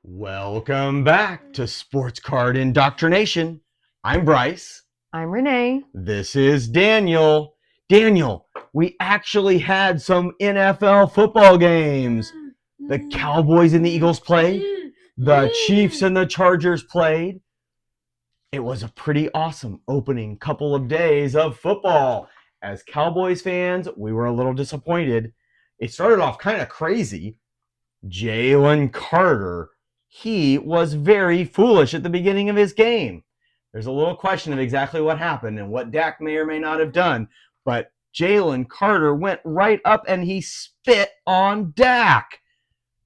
Welcome back to Sports Card Indoctrination. I'm Bryce. I'm Renee. This is Daniel. Daniel, we actually had some NFL football games. The Cowboys and the Eagles played. The Chiefs and the Chargers played. It was a pretty awesome opening couple of days of football. As Cowboys fans, we were a little disappointed. It started off kind of crazy. Jalen Carter, he was very foolish at the beginning of his game. There's a little question of exactly what happened and what Dak may or may not have done, but Jalen Carter went right up and he spit on Dak.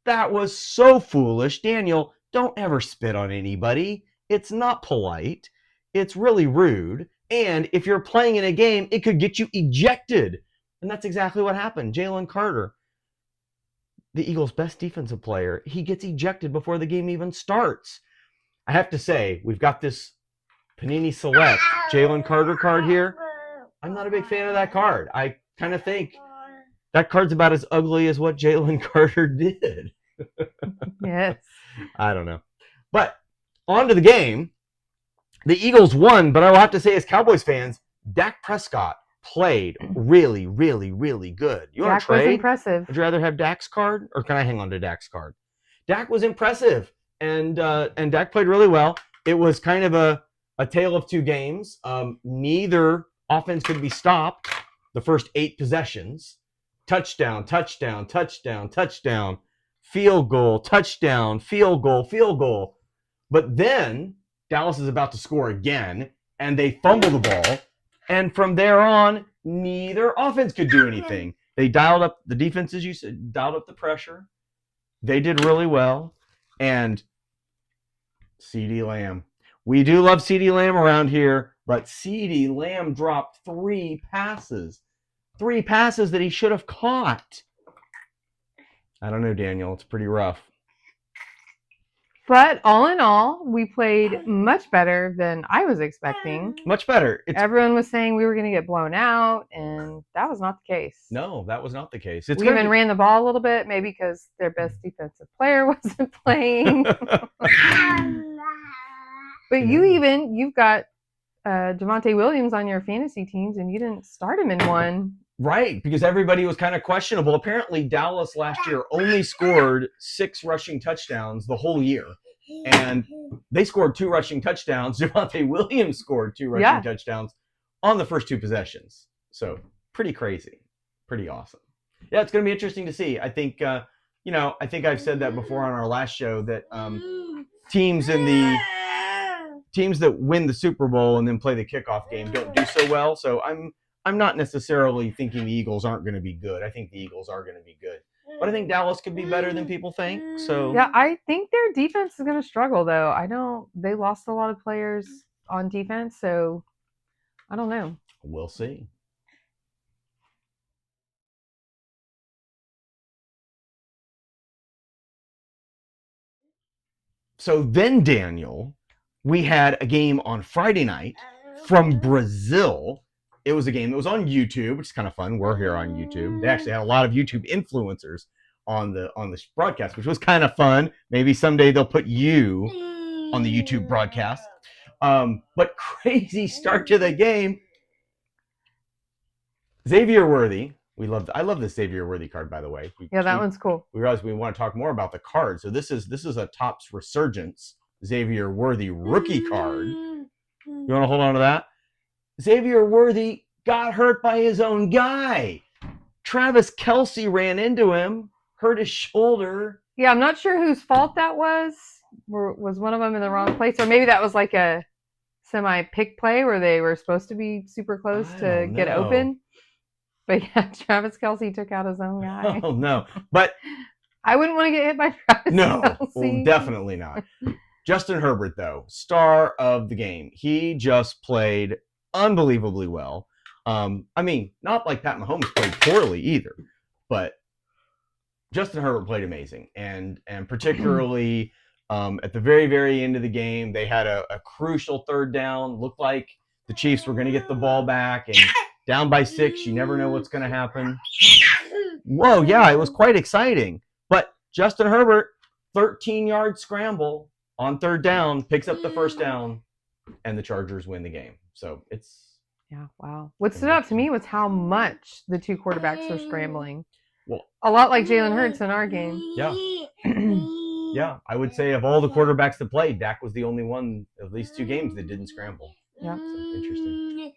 That was so foolish. Daniel, don't ever spit on anybody. It's not polite. It's really rude. And if you're playing in a game, it could get you ejected. And that's exactly what happened. Jalen Carter, the Eagles' best defensive player, he gets ejected before the game even starts. I have to say, we've got this Panini Select Jalen Carter card here. I'm not a big fan of that card. I kind of think that card's about as ugly as what Jalen Carter did. Yes. I don't know. But on to the game. The Eagles won, but I will have to say, as Cowboys fans, Dak Prescott played really, really, really good. You want to trade? Dak was impressive. Would you rather have Dak's card, or can I hang on to Dak's card? Dak was impressive, and Dak played really well. It was kind of a tale of two games. Neither offense could be stopped the first 8 possessions. Touchdown, touchdown, touchdown, touchdown, field goal, touchdown, field goal, field goal. But then Dallas is about to score again, and they fumble the ball. And from there on, neither offense could do anything. They dialed up the defense, as you said, dialed up the pressure. They did really well. And CeeDee Lamb. We do love CeeDee Lamb around here, but CeeDee Lamb dropped 3 passes. 3 passes that he should have caught. I don't know, Daniel. It's pretty rough. But all in all, we played much better than I was expecting. Much better. Everyone was saying we were going to get blown out, and that was not the case. No, that was not the case. We even ran the ball a little bit, maybe because their best defensive player wasn't playing. But you've got Javonte Williams on your fantasy teams, and you didn't start him in one. Right, because everybody was kind of questionable. Apparently, Dallas last year only scored 6 rushing touchdowns the whole year. And they scored 2 rushing touchdowns. Javonte Williams scored 2 rushing touchdowns on the first 2 possessions. So, pretty crazy. Pretty awesome. Yeah, it's going to be interesting to see. I think, I think I've said that before on our last show, that teams that win the Super Bowl and then play the kickoff game don't do so well. So, I'm not necessarily thinking the Eagles aren't going to be good. I think the Eagles are going to be good. But I think Dallas could be better than people think. So yeah, I think their defense is going to struggle, though. They lost a lot of players on defense, so I don't know. We'll see. So then, Daniel, we had a game on Friday night from Brazil. It was a game that was on YouTube, which is kind of fun. We're here on YouTube. They actually had a lot of YouTube influencers on the broadcast, which was kind of fun. Maybe someday they'll put you on the YouTube broadcast. But crazy start to the game. Xavier Worthy. I love this Xavier Worthy card, by the way. That one's cool. We realized we want to talk more about the card. So this is a Topps Resurgence Xavier Worthy rookie card. You want to hold on to that? Xavier Worthy got hurt by his own guy. Travis Kelce ran into him, hurt his shoulder. Yeah, I'm not sure whose fault that was. Was one of them in the wrong place? Or maybe that was like a semi-pick play where they were supposed to be super close to get open. But yeah, Travis Kelce took out his own guy. Oh, no. But I wouldn't want to get hit by Travis Kelce. Well, definitely not. Justin Herbert, though, star of the game. He just played unbelievably well. Not like Pat Mahomes played poorly either, but Justin Herbert played amazing. And particularly at the very, very end of the game, they had a crucial 3rd down. Looked like the Chiefs were going to get the ball back, and down by 6, you never know what's going to happen. Whoa, yeah, it was quite exciting. But Justin Herbert 13-yard scramble on third down, picks up the first down, and the Chargers win the game. So it's wow. What stood out to me was how much the two quarterbacks were scrambling. Well, a lot like Jalen Hurts in our game. Yeah. Yeah, I would say of all the quarterbacks that played, Dak was the only one of these two games that didn't scramble. Yeah. So, interesting.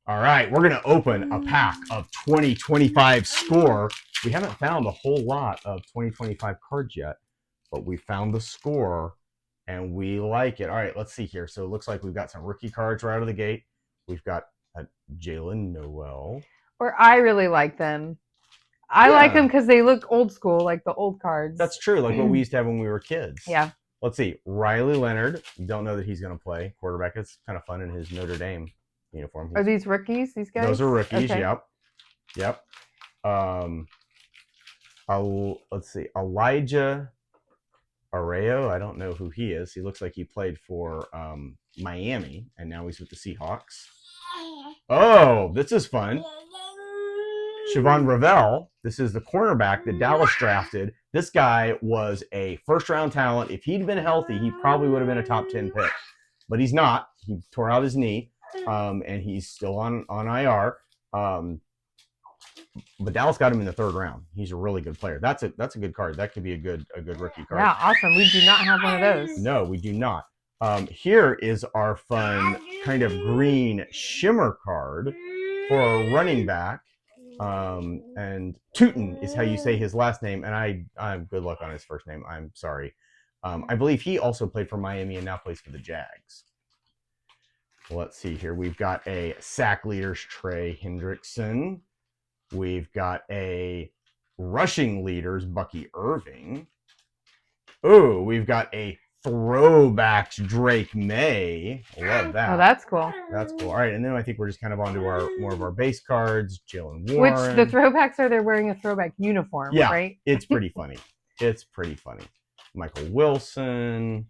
All right, we're going to open a pack of 2025 score. We haven't found a whole lot of 2025 cards yet, but we found the score, and we like it. All right, let's see here. So it looks like we've got some rookie cards right out of the gate. We've got Jalen Noel. Or I really like them. I like them because they look old school, like the old cards. That's true, like what we used to have when we were kids. Yeah. Let's see. Riley Leonard. You don't know that he's going to play quarterback. It's kind of fun in his Notre Dame uniform. Are these rookies, these guys? Those are rookies, okay. Yep. Let's see. Elijah Arreo. I don't know who he is. He looks like he played for Miami, and now he's with the Seahawks. Oh, this is fun. Siobhan Ravel. This is the cornerback that Dallas drafted. This guy was a first-round talent. If he'd been healthy, he probably would have been a top 10 pick. But he's not. He tore out his knee, and he's still on IR. But Dallas got him in the third round. He's a really good player. That's a good card. That could be a good rookie card. Yeah, awesome. We do not have one of those. No, we do not. Here is our fun kind of green shimmer card for a running back. And Tootin is how you say his last name, and I'm good luck on his first name. I'm sorry. I believe he also played for Miami and now plays for the Jags. Let's see here. We've got a sack leaders Trey Hendrickson. We've got a rushing leaders Bucky Irving. Oh, we've got a throwbacks Drake May. Love that. Oh, that's cool. That's cool. All right, and then I think we're just kind of on to our more of our base cards. Jalen Warren. Which the throwbacks are, they're wearing a throwback uniform, right? It's pretty funny. It's pretty funny. Michael Wilson.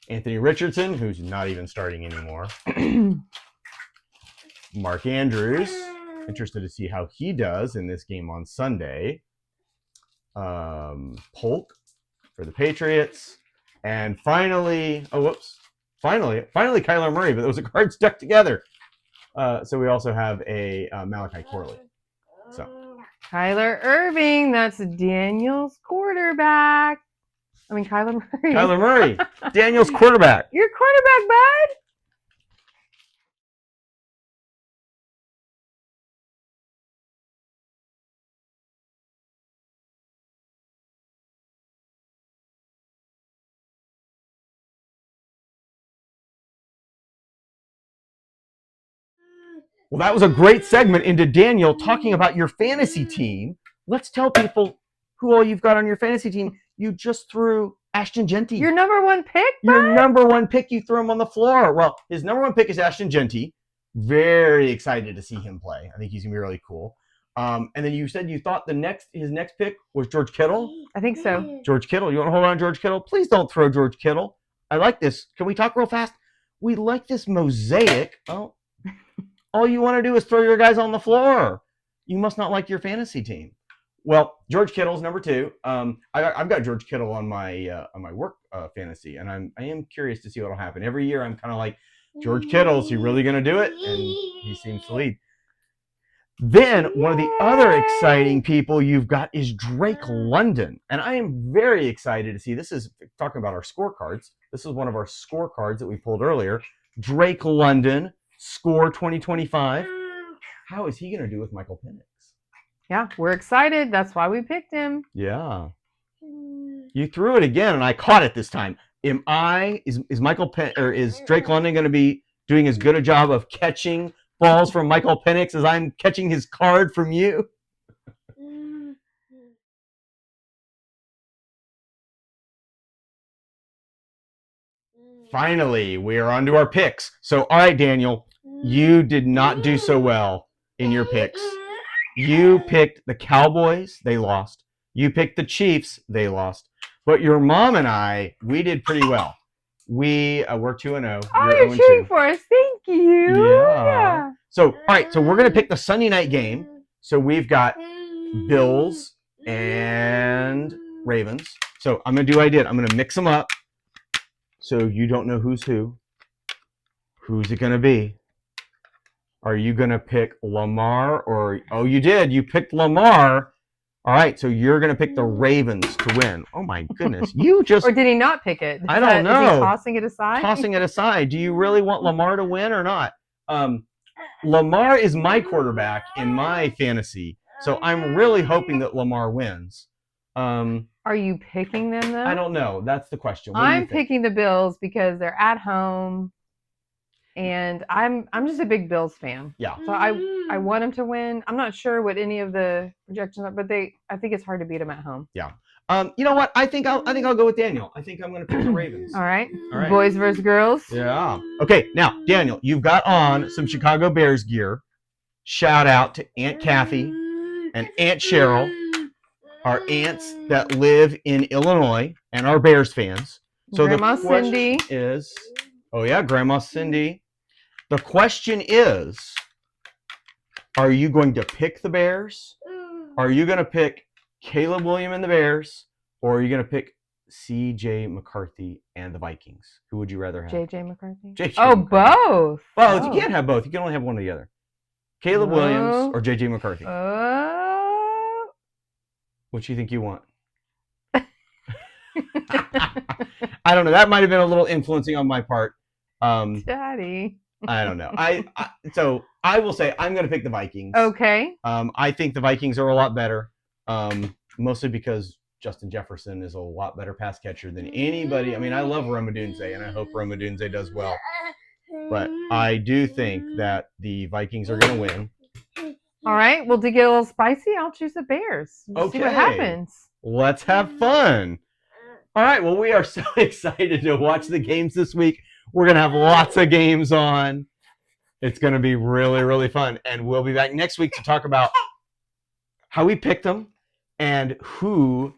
Anthony Richardson, who's not even starting anymore. Mark Andrews. Interested to see how he does in this game on Sunday. Polk for the Patriots. And finally, finally Kyler Murray, but there was a card stuck together. So we also have a Malachi Corley. So Kyler Irving, that's Daniel's quarterback. Kyler Murray. Kyler Murray, Daniel's quarterback. Your quarterback, bud. Well, that was a great segment into Daniel talking about your fantasy team. Let's tell people who all you've got on your fantasy team. You just threw Ashton Genty. Your number one pick, bud? Your number one pick, you threw him on the floor. Well, his number one pick is Ashton Genty. Very excited to see him play. I think he's going to be really cool. And then you said you thought his next pick was George Kittle? I think so. George Kittle. You want to hold on to George Kittle? Please don't throw George Kittle. I like this. Can we talk real fast? We like this mosaic. Oh, all you want to do is throw your guys on the floor. You must not like your fantasy team. Well, George Kittle's number 2. I've got George Kittle on my work fantasy, and I am curious to see what will happen. Every year, I'm kind of like, George Kittle, is he really going to do it? And he seems to lead. Then one of the other exciting people you've got is Drake London, and I am very excited to see. This is talking about our scorecards. This is one of our scorecards that we pulled earlier. Drake London, score 2025. How is he going to do with Michael Penix? Yeah, we're excited. That's why we picked him. Yeah. You threw it again, and I caught it this time. Is Drake London going to be doing as good a job of catching balls from Michael Penix as I'm catching his card from you? Finally, we are on to our picks. So, all right, Daniel, you did not do so well in your picks. You picked the Cowboys. They lost. You picked the Chiefs. They lost. But your mom and I, we did pretty well. We're 2-0. Oh, you're cheering for us. Thank you. Yeah. So, all right. So we're going to pick the Sunday night game. So we've got Bills and Ravens. So I'm going to do what I did. I'm going to mix them up so you don't know who's who. Who's it going to be? Are you going to pick Lamar or... Oh, you did. You picked Lamar. All right, so you're going to pick the Ravens to win. Oh, my goodness. You just... Or did he not pick it? I don't know. Is he tossing it aside? Tossing it aside. Do you really want Lamar to win or not? Lamar is my quarterback in my fantasy, so I'm really hoping that Lamar wins. Are you picking them, though? I don't know. That's the question. What do you I'm think? picking the Bills because they're at home, and I'm just a big Bills fan. Yeah. So I want them to win. I'm not sure what any of the projections are, but I think it's hard to beat them at home. Yeah. You know what? I think I'll go with Daniel. I think I'm going to pick the Ravens. All right. All right. Boys versus girls. Yeah. Okay. Now, Daniel, you've got on some Chicago Bears gear. Shout out to Aunt Kathy and Aunt Cheryl, our aunts that live in Illinois and are Bears fans. So Grandma the question Cindy is, oh yeah, Grandma Cindy. The question is, are you going to pick the Bears? Are you going to pick Caleb Williams and the Bears? Or are you going to pick C.J. McCarthy and the Vikings? Who would you rather have? J.J. McCarthy. J.J. Oh, McCarthy. both. Well, you can't have both. You can only have one or the other. Caleb Williams Oh. or J.J. McCarthy? What do you think you want? I don't know. That might have been a little influencing on my part. Daddy. I don't know. So I will say I'm going to pick the Vikings. Okay. I think the Vikings are a lot better, mostly because Justin Jefferson is a lot better pass catcher than anybody. I mean, I love Romadunze, and I hope Romadunze does well. But I do think that the Vikings are going to win. All right. Well, to get a little spicy, I'll choose the Bears. See what happens. Let's have fun. All right. Well, we are so excited to watch the games this week. We're going to have lots of games on. It's going to be really, really fun. And we'll be back next week to talk about how we picked them and who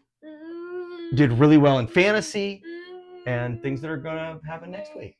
did really well in fantasy and things that are going to happen next week.